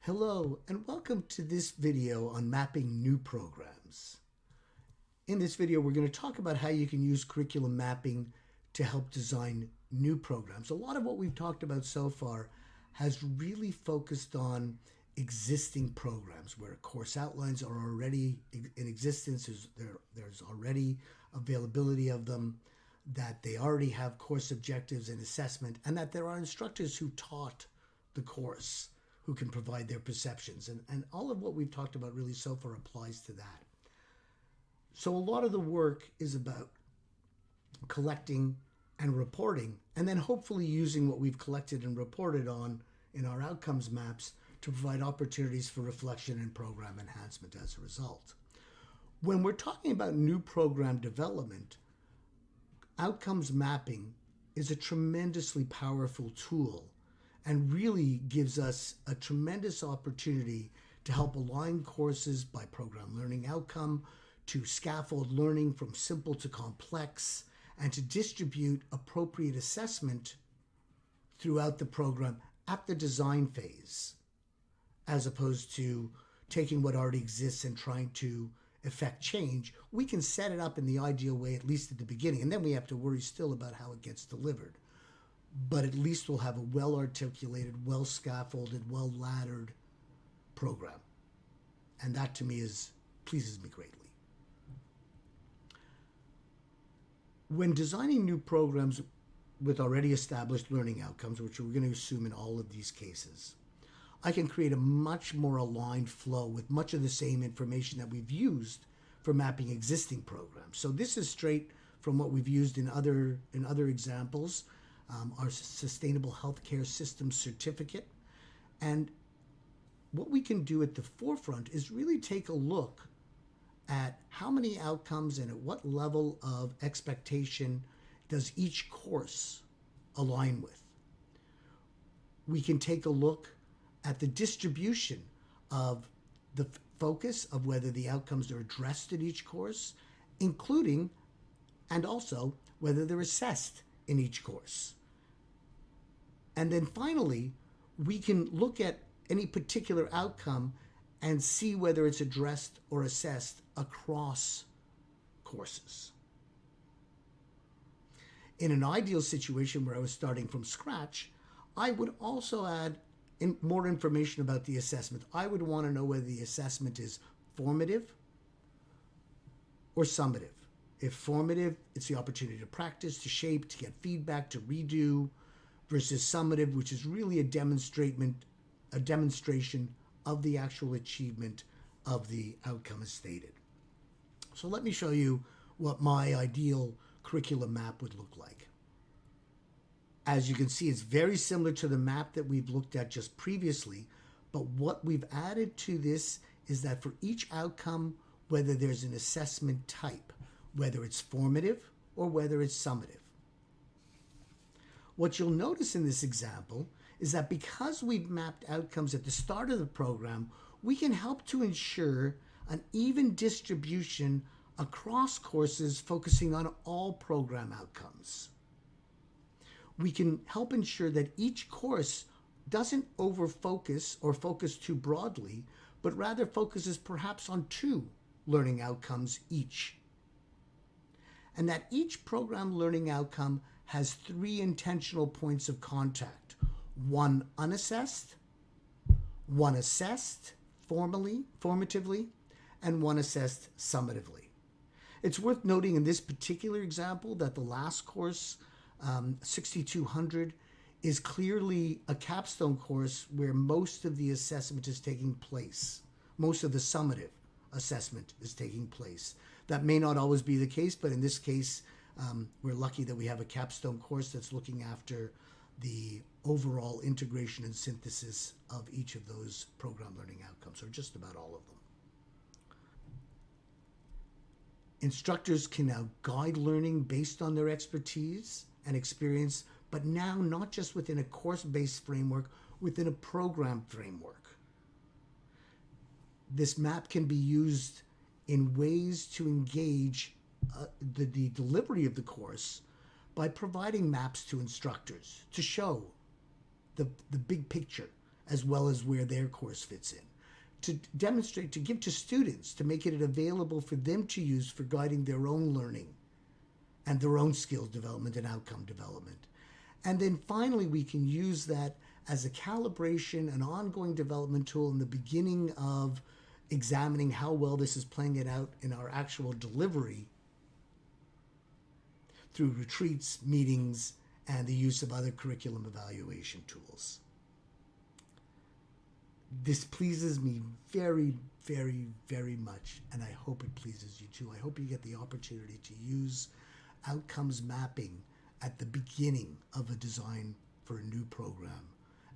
Hello and welcome to this video on mapping new programs. In this video we're going to talk about how you can use curriculum mapping to help design new programs. A lot of what we've talked about so far has really focused on existing programs where course outlines are already in existence, there's already availability of them, that they already have course objectives and assessment, and that there are instructors who taught the course who can provide their perceptions. And all of what we've talked about really so far applies to that. So a lot of the work is about collecting and reporting, and then hopefully using what we've collected and reported on in our outcomes maps to provide opportunities for reflection and program enhancement as a result. When we're talking about new program development, outcomes mapping is a tremendously powerful tool and really gives us a tremendous opportunity to help align courses by program learning outcome, to scaffold learning from simple to complex, and to distribute appropriate assessment throughout the program at the design phase, as opposed to taking what already exists and trying to effect change. We can set it up in the ideal way, at least at the beginning, and then we have to worry still about how it gets delivered. But at least we'll have a well-articulated, well-scaffolded, well-laddered program. And that to me pleases me greatly. When designing new programs with already established learning outcomes, which we're going to assume in all of these cases, I can create a much more aligned flow with much of the same information that we've used for mapping existing programs. So this is straight from what we've used in other examples. Our Sustainable Healthcare System Certificate. And what we can do at the forefront is really take a look at how many outcomes and at what level of expectation does each course align with. We can take a look at the distribution of the focus of whether the outcomes are addressed in each course, including and also whether they're assessed in each course. And then finally, we can look at any particular outcome and see whether it's addressed or assessed across courses. In an ideal situation where I was starting from scratch, I would also add more information about the assessment. I would want to know whether the assessment is formative or summative. If formative, it's the opportunity to practice, to shape, to get feedback, to redo, versus summative, which is really a demonstration of the actual achievement of the outcome as stated. So let me show you what my ideal curriculum map would look like. As you can see, it's very similar to the map that we've looked at just previously, but what we've added to this is that for each outcome, whether there's an assessment type, whether it's formative or whether it's summative. What you'll notice in this example is that because we've mapped outcomes at the start of the program, we can help to ensure an even distribution across courses focusing on all program outcomes. We can help ensure that each course doesn't over-focus or focus too broadly, but rather focuses perhaps on 2 learning outcomes each. And that each program learning outcome has 3 intentional points of contact: 1 unassessed, 1 assessed formatively, and 1 assessed summatively. It's worth noting in this particular example that the last course, 6200, is clearly a capstone course where most of the assessment is taking place. Most of the summative assessment is taking place. That may not always be the case, but in this case, we're lucky that we have a capstone course that's looking after the overall integration and synthesis of each of those program learning outcomes, or just about all of them. Instructors can now guide learning based on their expertise and experience, but now not just within a course-based framework, within a program framework. This map can be used in ways to engage the delivery of the course by providing maps to instructors to show the big picture as well as where their course fits in. To demonstrate, to give to students, to make it available for them to use for guiding their own learning and their own skills development and outcome development. And then finally, we can use that as a calibration, an ongoing development tool in the beginning of examining how well this is playing it out in our actual delivery through retreats, meetings, and the use of other curriculum evaluation tools. This pleases me very, very, very much, and I hope it pleases you too. I hope you get the opportunity to use outcomes mapping at the beginning of a design for a new program,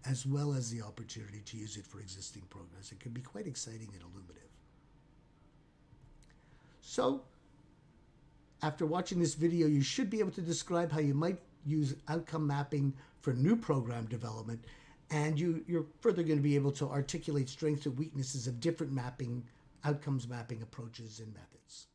as well as the opportunity to use it for existing programs. It can be quite exciting and illuminative. So, after watching this video, you should be able to describe how you might use outcome mapping for new program development, and you're further going to be able to articulate strengths and weaknesses of different outcomes mapping approaches and methods.